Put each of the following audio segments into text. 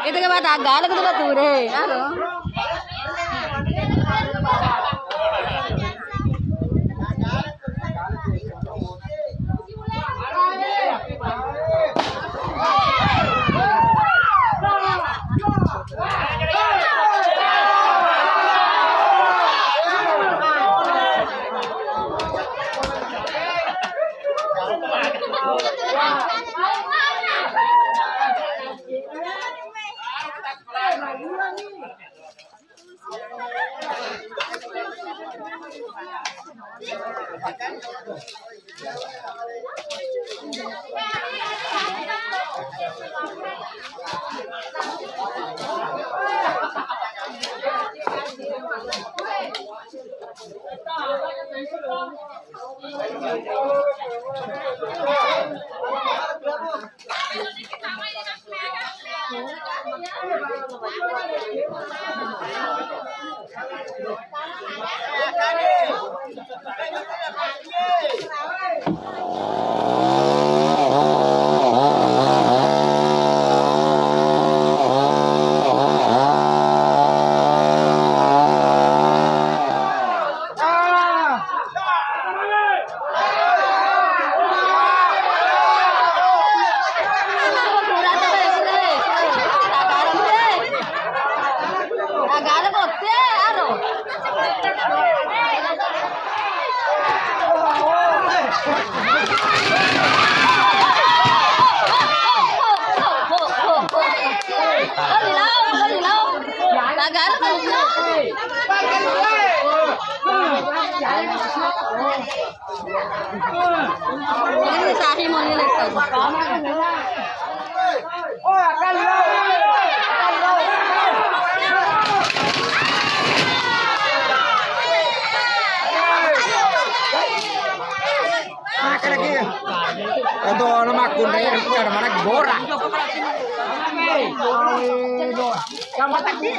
Itu ke Tagal ke Bature. Ano? Itu nama kunanya itu ada mana borak. Sama tadi.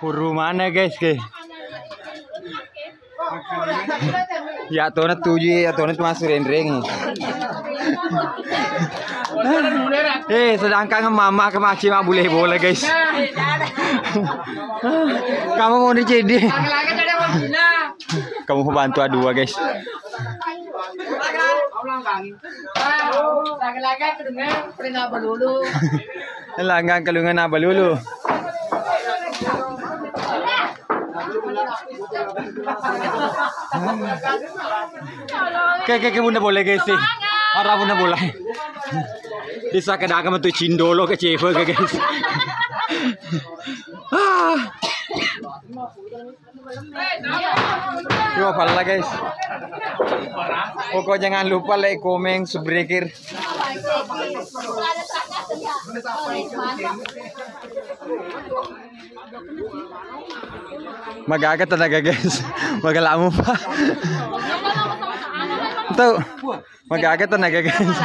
Huru mana guys ke? Ya tuh tujuh ya tuh masuk ring. Sedangkan mama ke Maci mah boleh guys. Kamu mau dicedi? Kamu mau bantu dua guys. Langgang kelungan apa dulu? Kayak bunda boleh guys sih. Arah bunda boleh. Bisa kena kamu tuh cindolo ke cewek guys. Yo pala guys. Pokoknya jangan lupa like, komen, subscribe. Magagat talaga guys. Magalamu pa. Tuh, magagat talaga guys.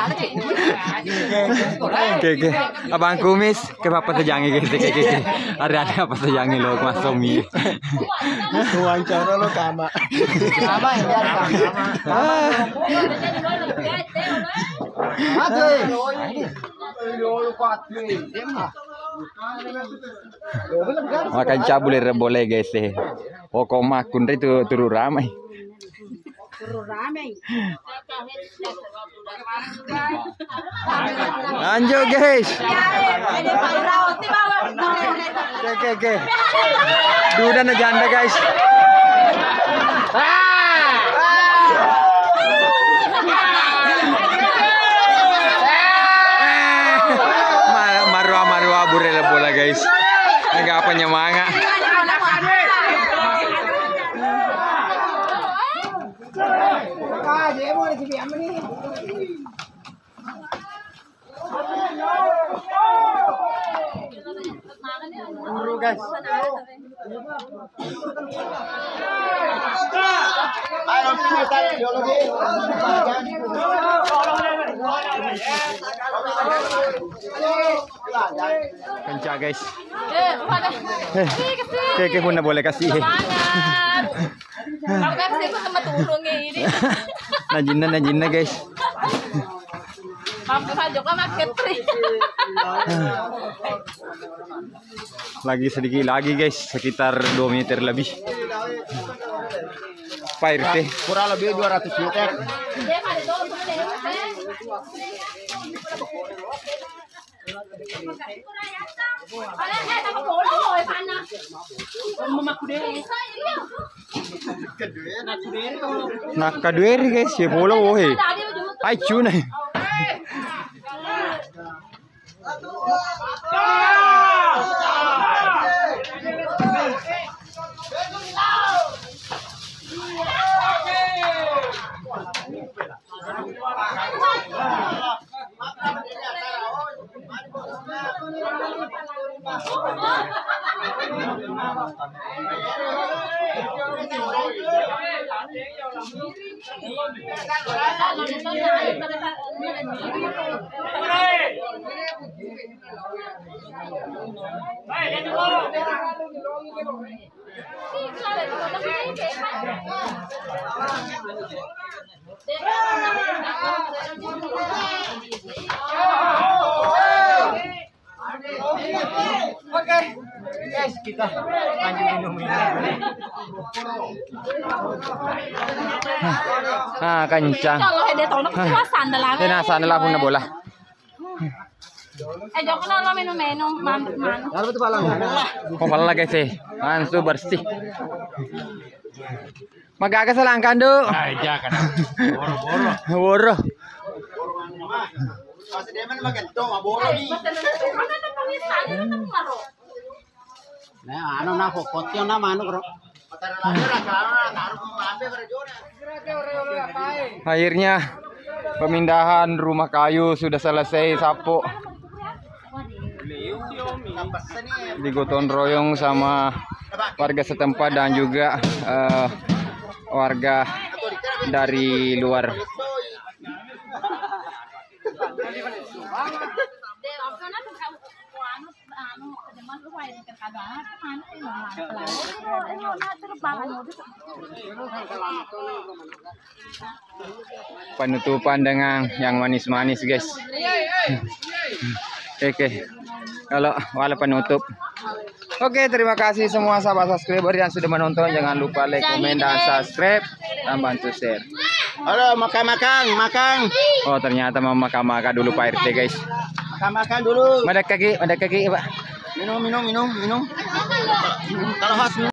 Oke. Abang kumis ke apa sajangi guys. Ada apa sajangi lo Mas Somi. Wawancara lo kama. Kama ya Makan cabul boleh guys deh. Pokok makun itu turu ramai. Lanjut guys. Oke. Duda na janda guys. Marwa burela bola guys. Enggak apa nyemanga. Buru guys. Ayo kita biologi. Kencang guys. Oke, bunda boleh kasih. Najinna guys. Lagi sedikit lagi guys, sekitar 2 meter lebih. Pak RT. Kurang lebih 200 meter. Nak kadueri guys, ya bola wohe. Ai cuna. Oke, guys, kita lanjut minum ini. Kencang. Nah, sandalah pun bola. Jangan kalau minum manu. Oh, pala guys sih. Langsung bersih. Magaga sa langkan do. Aja kan. Boro. Kasi di man magento, maboro ni. Nah, ano na pokot yun na mano bro. Akhirnya pemindahan rumah kayu sudah selesai, sapu. Digotong royong sama warga setempat dan juga warga dari luar. Penutupan dengan yang manis-manis guys. Oke. Kalau wala penutup. Oke, terima kasih semua sahabat subscriber yang sudah menonton. Jangan lupa like, komen, dan subscribe, dan bantu share. Halo, makan. Oh, ternyata mau makan dulu Pak RT guys. Makan dulu. Ada kaki Pak. Minum. Kalau khas minum.